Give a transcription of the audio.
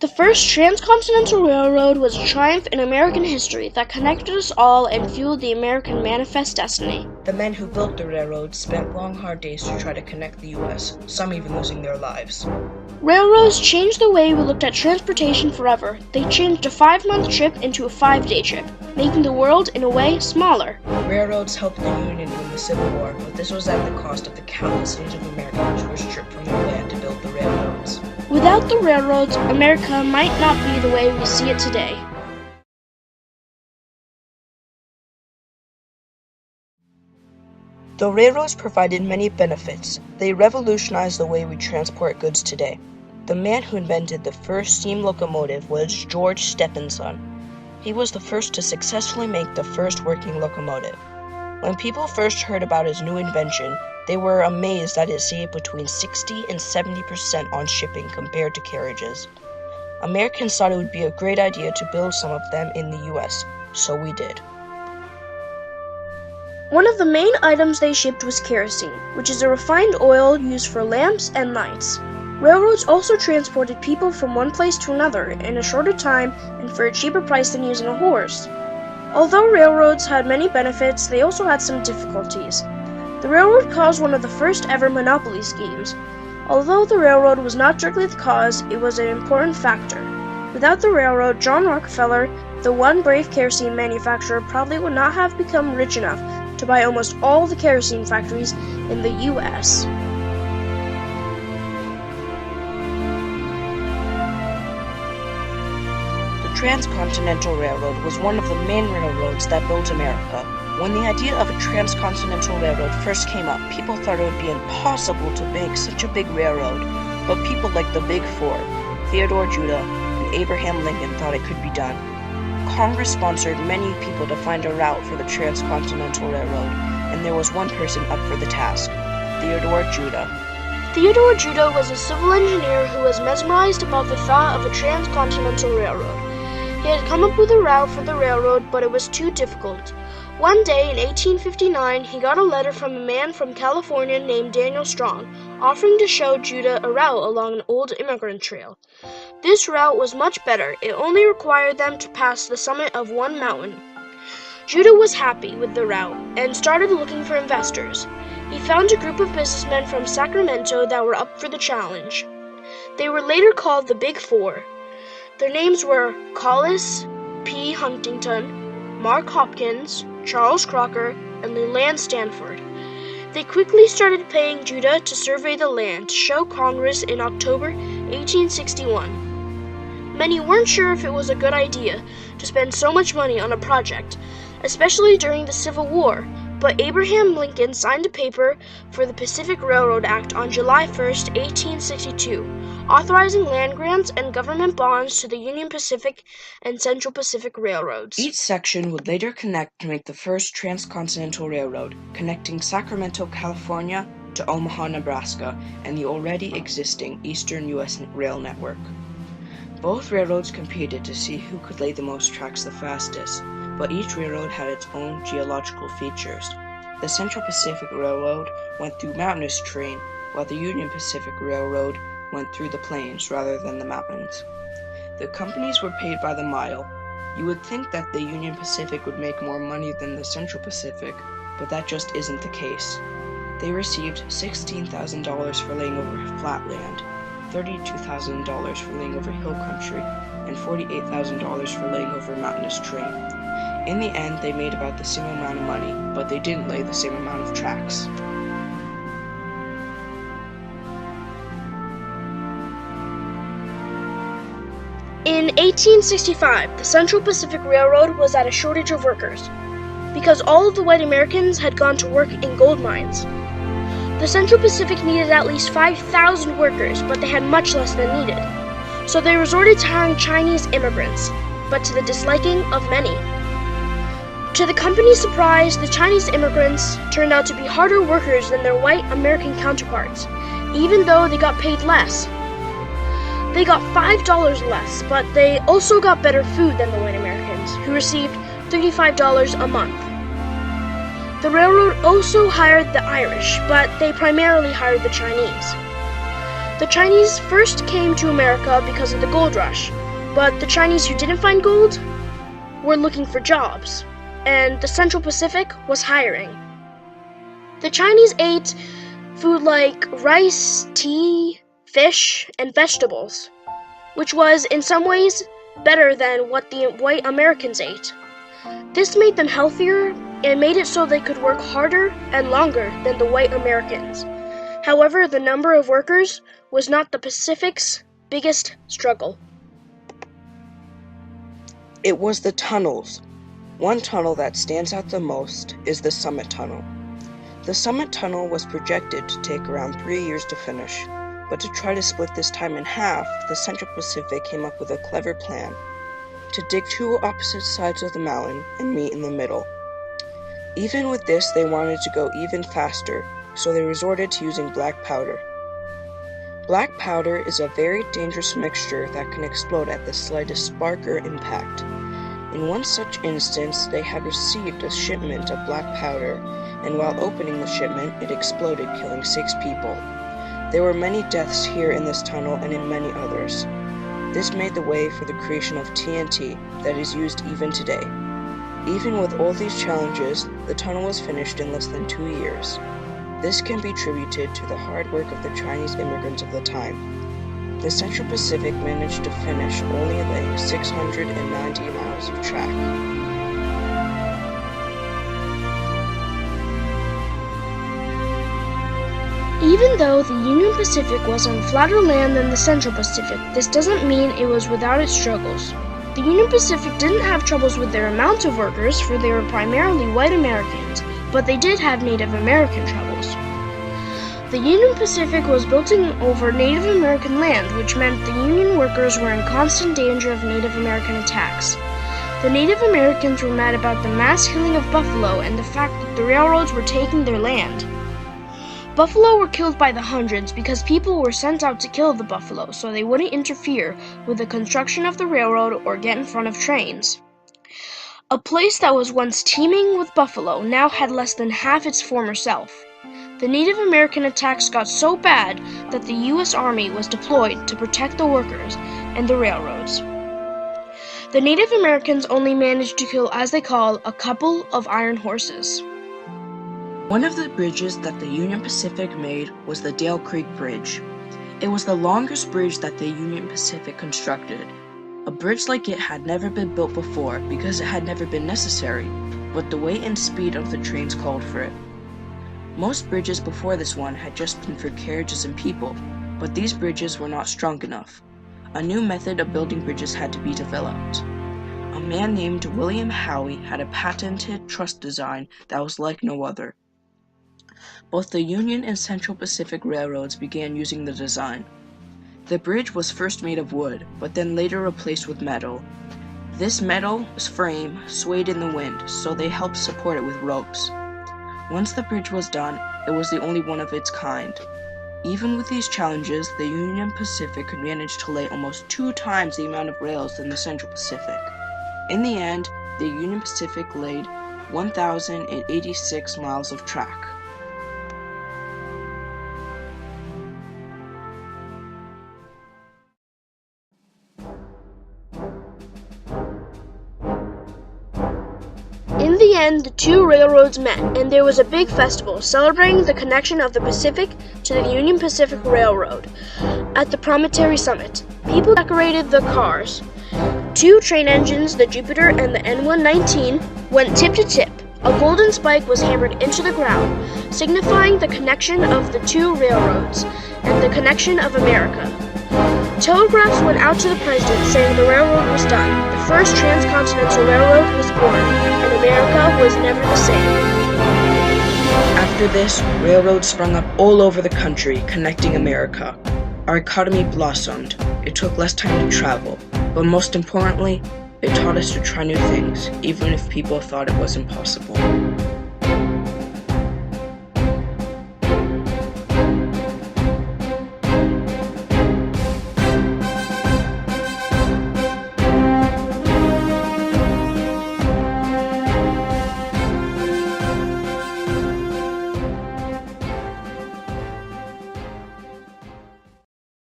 The first transcontinental railroad was a triumph in American history that connected us all and fueled the American manifest destiny. The men who built the railroad spent long, hard days to try to connect the U.S., some even losing their lives. Railroads changed the way we looked at transportation forever. They changed a 5-month trip into a 5-day trip, making the world, in a way, smaller. Railroads helped the Union win the Civil War, but this was at the cost of the countless Native Americans who were stripped from their land to build the railroads. Without the railroads, America might not be the way we see it today. The railroads provided many benefits. They revolutionized the way we transport goods today. The man who invented the first steam locomotive was George Stephenson. He was the first to successfully make the first working locomotive. When people first heard about his new invention, they were amazed that it saved between 60 and 70% on shipping compared to carriages. Americans thought it would be a great idea to build some of them in the U.S., so we did. One of the main items they shipped was kerosene, which is a refined oil used for lamps and lights. Railroads also transported people from one place to another in a shorter time and for a cheaper price than using a horse. Although railroads had many benefits, they also had some difficulties. The railroad caused one of the first ever monopoly schemes. Although the railroad was not directly the cause, it was an important factor. Without the railroad, John Rockefeller, the one brave kerosene manufacturer, probably would not have become rich enough to buy almost all the kerosene factories in the U.S. The Transcontinental Railroad was one of the main railroads that built America. When the idea of a transcontinental railroad first came up, people thought it would be impossible to make such a big railroad, but people like the Big Four, Theodore Judah, and Abraham Lincoln thought it could be done. Congress sponsored many people to find a route for the Transcontinental Railroad, and there was one person up for the task, Theodore Judah. Theodore Judah was a civil engineer who was mesmerized about the thought of a transcontinental railroad. He had come up with a route for the railroad, but it was too difficult. One day in 1859, he got a letter from a man from California named Daniel Strong, offering to show Judah a route along an old immigrant trail. This route was much better. It only required them to pass the summit of one mountain. Judah was happy with the route and started looking for investors. He found a group of businessmen from Sacramento that were up for the challenge. They were later called the Big Four. Their names were Collis P. Huntington, Mark Hopkins, Charles Crocker, and Leland Stanford. They quickly started paying Judah to survey the land to show Congress in October 1861. Many weren't sure if it was a good idea to spend so much money on a project, especially during the Civil War, but Abraham Lincoln signed a paper for the Pacific Railroad Act on July 1, 1862, authorizing land grants and government bonds to the Union Pacific and Central Pacific Railroads. Each section would later connect to make the first transcontinental railroad, connecting Sacramento, California to Omaha, Nebraska, and the already existing Eastern U.S. rail network. Both railroads competed to see who could lay the most tracks the fastest, but each railroad had its own geological features. The Central Pacific Railroad went through mountainous terrain, while the Union Pacific Railroad went through the plains rather than the mountains. The companies were paid by the mile. You would think that the Union Pacific would make more money than the Central Pacific, but that just isn't the case. They received $16,000 for laying over flat land, $32,000 for laying over hill country, and $48,000 for laying over mountainous terrain. In the end, they made about the same amount of money, but they didn't lay the same amount of tracks. In 1865, the Central Pacific Railroad was at a shortage of workers, because all of the white Americans had gone to work in gold mines. The Central Pacific needed at least 5,000 workers, but they had much less than needed. So they resorted to hiring Chinese immigrants, but to the disliking of many. To the company's surprise, the Chinese immigrants turned out to be harder workers than their white American counterparts, even though they got paid less. They got $5 less, but they also got better food than the white Americans, who received $35 a month. The railroad also hired the Irish, but they primarily hired the Chinese. The Chinese first came to America because of the gold rush, but the Chinese who didn't find gold were looking for jobs, and the Central Pacific was hiring. The Chinese ate food like rice, tea, fish, and vegetables, which was in some ways better than what the white Americans ate. This made them healthier and made it so they could work harder and longer than the white Americans. However, the number of workers was not the Pacific's biggest struggle. It was the tunnels. One tunnel that stands out the most is the Summit Tunnel. The Summit Tunnel was projected to take around 3 years to finish, but to try to split this time in half, the Central Pacific came up with a clever plan to dig two opposite sides of the mountain and meet in the middle. Even with this, they wanted to go even faster, so they resorted to using black powder. Black powder is a very dangerous mixture that can explode at the slightest spark or impact. In one such instance, they had received a shipment of black powder, and while opening the shipment, it exploded, killing 6 people. There were many deaths here in this tunnel and in many others. This made the way for the creation of TNT that is used even today. Even with all these challenges, the tunnel was finished in less than 2 years. This can be attributed to the hard work of the Chinese immigrants of the time. The Central Pacific managed to finish only laying 690 miles of track. Even though the Union Pacific was on flatter land than the Central Pacific, this doesn't mean it was without its struggles. The Union Pacific didn't have troubles with their amount of workers, for they were primarily white Americans, but they did have Native American troubles. The Union Pacific was built over Native American land, which meant the Union workers were in constant danger of Native American attacks. The Native Americans were mad about the mass killing of buffalo and the fact that the railroads were taking their land. Buffalo were killed by the hundreds because people were sent out to kill the buffalo so they wouldn't interfere with the construction of the railroad or get in front of trains. A place that was once teeming with buffalo now had less than half its former self. The Native American attacks got so bad that the U.S. Army was deployed to protect the workers and the railroads. The Native Americans only managed to kill, as they call, a couple of iron horses. One of the bridges that the Union Pacific made was the Dale Creek Bridge. It was the longest bridge that the Union Pacific constructed. A bridge like it had never been built before because it had never been necessary, but the weight and speed of the trains called for it. Most bridges before this one had just been for carriages and people, but these bridges were not strong enough. A new method of building bridges had to be developed. A man named William Howe had a patented truss design that was like no other. Both the Union and Central Pacific Railroads began using the design. The bridge was first made of wood, but then later replaced with metal. This metal frame swayed in the wind, so they helped support it with ropes. Once the bridge was done, it was the only one of its kind. Even with these challenges, the Union Pacific could manage to lay almost 2 times the amount of rails than the Central Pacific. In the end, the Union Pacific laid 1,086 miles of track. In the end, the two railroads met, and there was a big festival celebrating the connection of the Pacific to the Union Pacific Railroad. At the Promontory Summit, people decorated the cars. 2 train engines, the Jupiter and the N119, went tip to tip. A golden spike was hammered into the ground, signifying the connection of the two railroads and the connection of America. Telegraphs went out to the president saying the railroad was done. The first transcontinental railroad was born, and America was never the same. After this, railroads sprung up all over the country, connecting America. Our economy blossomed. It took less time to travel, but most importantly, it taught us to try new things, even if people thought it was impossible.